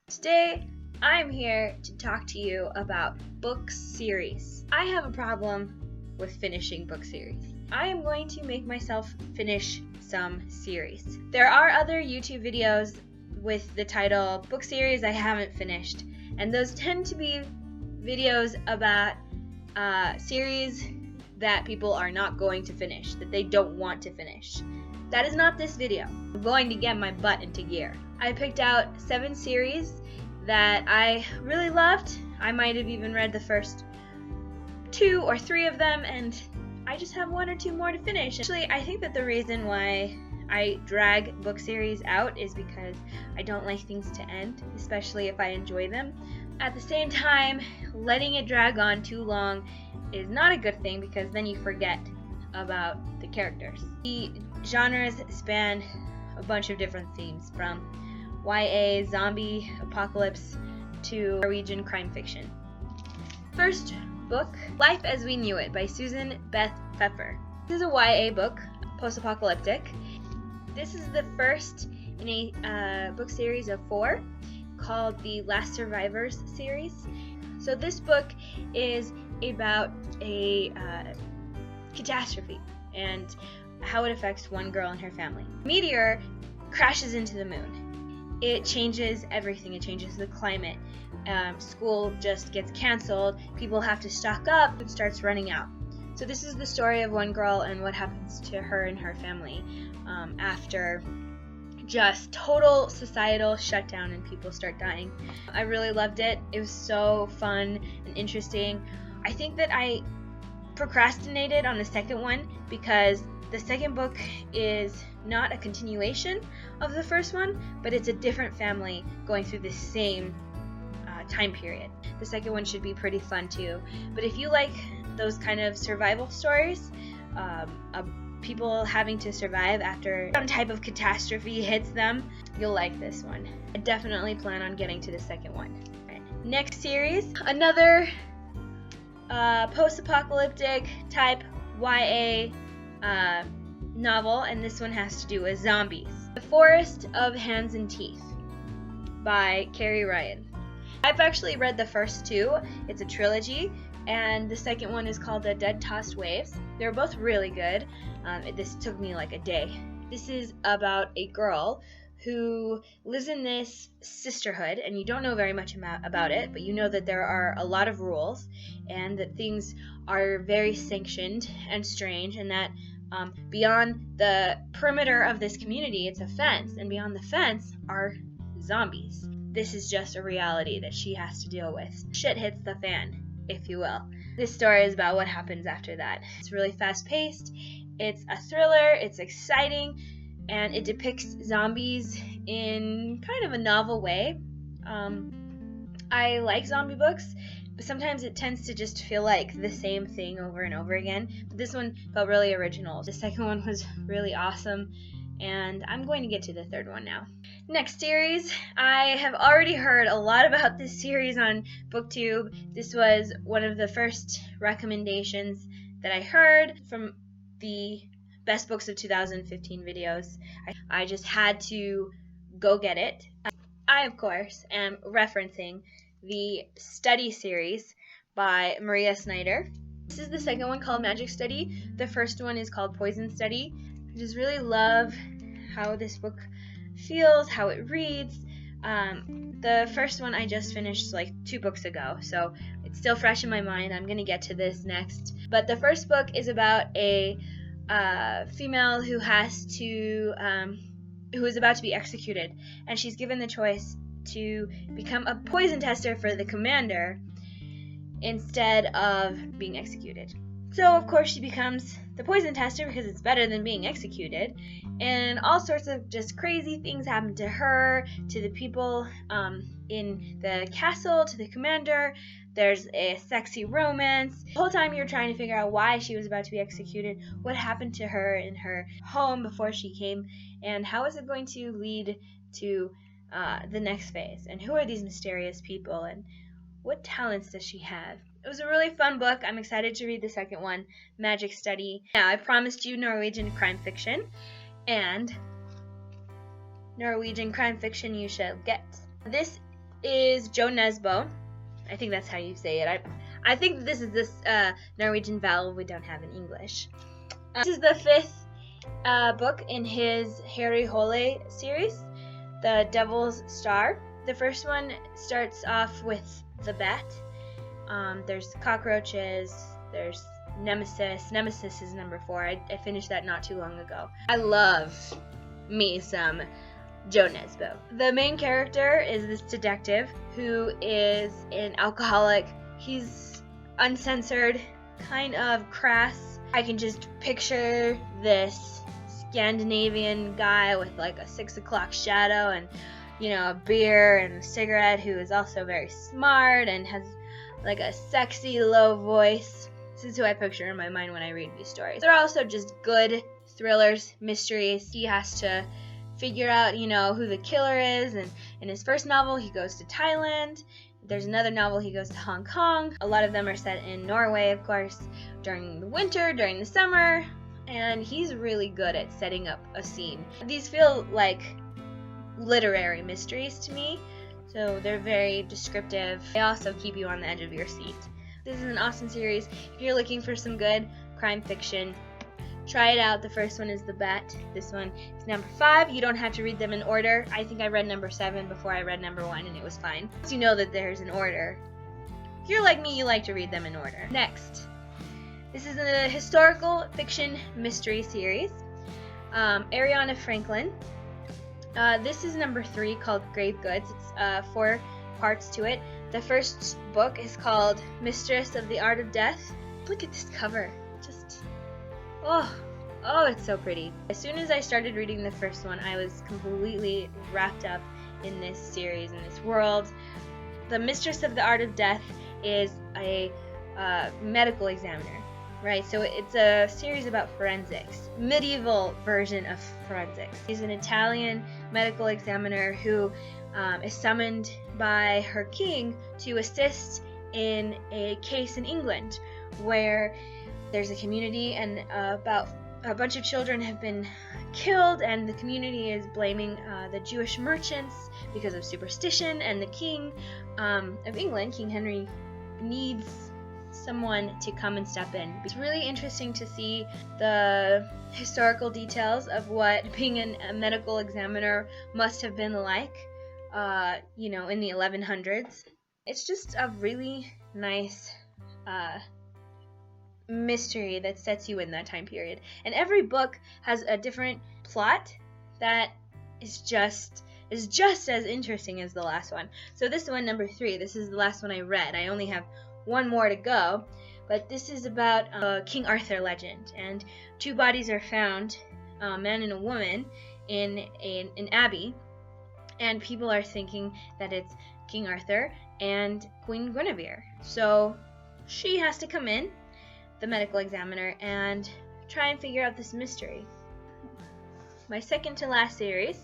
Today, I'm here to talk to you about book series. I have a problem with finishing book series. I am going to make myself finish some series. There are other YouTube videos with the title book series I haven't finished, and those tend to be videos about series that people are not going to finish, that they don't want to finish. That is not this video. I'm going to get my butt into gear. I picked out 7 series that I really loved. I might have even read the first 2 or 3 of them, and I just have 1 or 2 more to finish. Actually, I think that the reason why I drag book series out is because I don't like things to end, especially if I enjoy them. At the same time, letting it drag on too long is not a good thing because then you forget about the characters. The genres span a bunch of different themes, from YA, zombie, apocalypse, to Norwegian crime fiction. First book, Life as We Knew It by Susan Beth Pfeffer. This is a YA book, post-apocalyptic. This is the first in a book series of 4 called the Last Survivors series. So this book is about a catastrophe and how it affects one girl and her family. A meteor crashes into the moon. It changes everything. It changes the climate. School just gets canceled. People have to stock up. It starts running out. So this is the story of one girl and what happens to her and her family after just total societal shutdown and people start dying. I really loved it. It was so fun and interesting. I think that I procrastinated on the second one because the second book is not a continuation of the first one, but it's a different family going through the same time period. The second one should be pretty fun too. But if you like those kind of survival stories, people having to survive after some type of catastrophe hits them, you'll like this one. I definitely plan on getting to the second one. Right. Next series, another post-apocalyptic type YA novel, and this one has to do with zombies. The Forest of Hands and Teeth by Carrie Ryan. I've actually read the first 2. It's a trilogy, and the second one is called The Dead Tossed Waves. They're both really good. This took me like a day. This is about a girl who lives in this sisterhood, and you don't know very much about it, but you know that there are a lot of rules and that things are very sanctioned and strange, and that beyond the perimeter of this community, it's a fence, and beyond the fence are zombies. This is just a reality that she has to deal with. Shit hits the fan, if you will. This story is about what happens after that. It's really fast-paced, it's a thriller, it's exciting, and it depicts zombies in kind of a novel way. I like zombie books, but sometimes it tends to just feel like the same thing over and over again. But this one felt really original. The second one was really awesome, and I'm going to get to the third one now. Next series, I have already heard a lot about this series on BookTube. This was one of the first recommendations that I heard from the Best Books of 2015 videos. I just had to go get it. I, of course, am referencing the Study series by Snyder. This is the second one, called Magic Study. The first one is called Poison Study. I just really love how this book feels, how it reads. The first one I just finished like 2 books ago, so it's still fresh in my mind. I'm going to get to this next. But the first book is about a female who is about to be executed, and she's given the choice to become a poison tester for the commander instead of being executed. So of course she becomes the poison tester because it's better than being executed, and all sorts of just crazy things happen to her, to the people in the castle, to the commander. There's a sexy romance. The whole time you're trying to figure out why she was about to be executed, what happened to her in her home before she came, and how is it going to lead to the next phase, and who are these mysterious people, and what talents does she have? It was a really fun book. I'm excited to read the second one, Magic Study. Now, I promised you Norwegian crime fiction, and Norwegian crime fiction you shall get. This is Joe Nesbo. I think that's how you say it. I think this is this Norwegian vowel we don't have in English. This is the fifth book in his Harry Hole series, The Devil's Star. The first one starts off with the bat. There's cockroaches. There's Nemesis. Nemesis is number 4. I finished that not too long ago. I love me some Joe Nesbo. The main character is this detective who is an alcoholic. He's uncensored, kind of crass. I can just picture this Scandinavian guy with like a 6 o'clock shadow and, you know, a beer and a cigarette, who is also very smart and has like a sexy low voice. This is who I picture in my mind when I read these stories. They're also just good thrillers, mysteries. He has to figure out, you know, who the killer is, and in his first novel he goes to Thailand. There's another novel he goes to Hong Kong. A lot of them are set in Norway, of course, during the winter, during the summer, and he's really good at setting up a scene. These feel like literary mysteries to me, so they're very descriptive. They also keep you on the edge of your seat. This is an awesome series. If you're looking for some good crime fiction, try it out. The first one is The Bat. This one is number 5. You don't have to read them in order. I think I read number 7 before I read number 1, and it was fine. Once you know that there's an order, if you're like me, you like to read them in order. Next, this is a historical fiction mystery series. Arianna Franklin. This is number 3, called Grave Goods. It's 4 parts to it. The first book is called Mistress of the Art of Death. Look at this cover. Just, oh, it's so pretty. As soon as I started reading the first one, I was completely wrapped up in this series, in this world. The Mistress of the Art of Death is a medical examiner, right? So it's a series about forensics, medieval version of forensics. He's an Italian medical examiner who is summoned by her king to assist in a case in England where there's a community and about a bunch of children have been killed, and the community is blaming the Jewish merchants because of superstition, and the king of England, King Henry, needs someone to come and step in. It's really interesting to see the historical details of what being a medical examiner must have been like, you know, in the 1100s. It's just a really nice mystery that sets you in that time period. And every book has a different plot that is just as interesting as the last one. So this one, number 3, this is the last one I read. I only have one more to go, but this is about King Arthur legend, and 2 bodies are found, a man and a woman, in an abbey, and people are thinking that it's King Arthur and Queen Guinevere. So she has to come in, the medical examiner, and try and figure out this mystery. My second to last series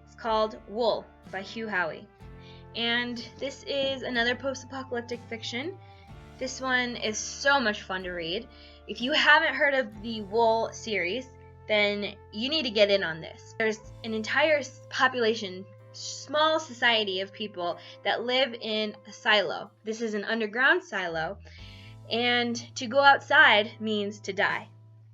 is called Wool by Hugh Howey, and this is another post-apocalyptic fiction. This one is so much fun to read. If you haven't heard of the Wool series, then you need to get in on this. There's an entire population, small society of people that live in a silo. This is an underground silo, and to go outside means to die.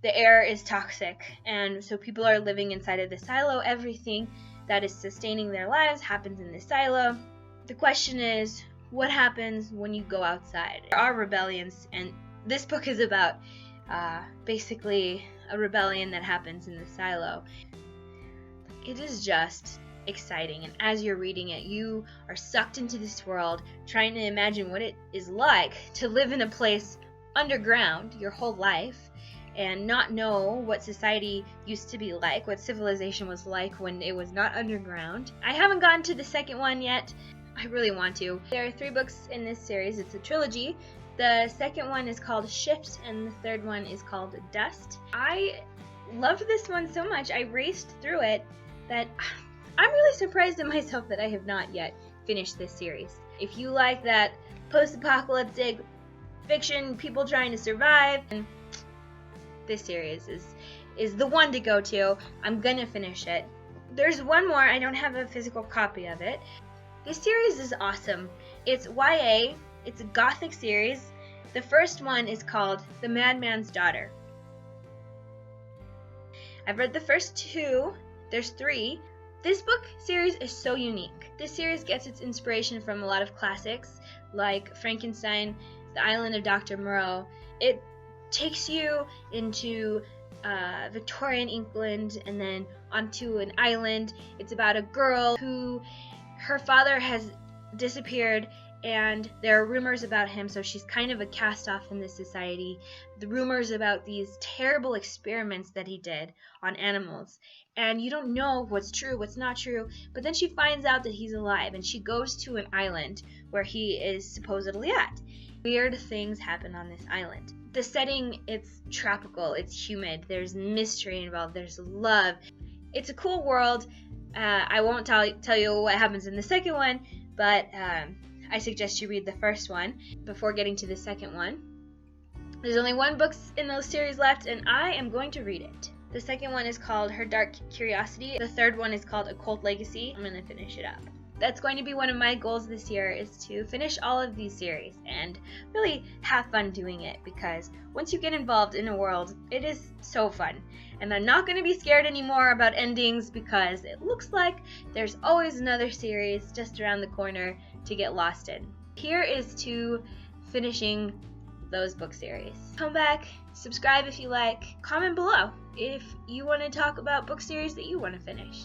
The air is toxic, and so people are living inside of the silo. Everything that is sustaining their lives happens in the silo. The question is, what happens when you go outside? There are rebellions, and this book is about basically a rebellion that happens in the silo. It is just exciting, and as you're reading it, you are sucked into this world, trying to imagine what it is like to live in a place underground your whole life and not know what society used to be like, what civilization was like when it was not underground. I haven't gotten to the second one yet. I really want to. There are 3 books in this series. It's a trilogy. The second one is called Shift, and the third one is called Dust. I loved this one so much, I raced through it, that I'm really surprised at myself that I have not yet finished this series. If you like that post-apocalyptic fiction, people trying to survive, this series is the one to go to. I'm gonna finish it. There's one more. I don't have a physical copy of it. This series is awesome. It's YA, it's a gothic series. The first one is called The Madman's Daughter. I've read the first 2, there's 3. This book series is so unique. This series gets its inspiration from a lot of classics like Frankenstein, The Island of Dr. Moreau. It takes you into Victorian England and then onto an island. It's about a girl who her father has disappeared and there are rumors about him, so she's kind of a cast-off in this society. The rumors about these terrible experiments that he did on animals, and you don't know what's true, what's not true, but then she finds out that he's alive, and she goes to an island where he is supposedly at. Weird things happen on this island. The setting, it's tropical, it's humid, there's mystery involved, there's love. It's a cool world. I won't tell you what happens in the second one, but I suggest you read the first one before getting to the second one. There's only one book in the series left, and I am going to read it. The second one is called Her Dark Curiosity. The third one is called Occult Legacy. I'm going to finish it up. That's going to be one of my goals this year, is to finish all of these series and really have fun doing it, because once you get involved in a world, it is so fun. And I'm not going to be scared anymore about endings, because it looks like there's always another series just around the corner to get lost in. Here is to finishing those book series. Come back, subscribe if you like, comment below if you want to talk about book series that you want to finish.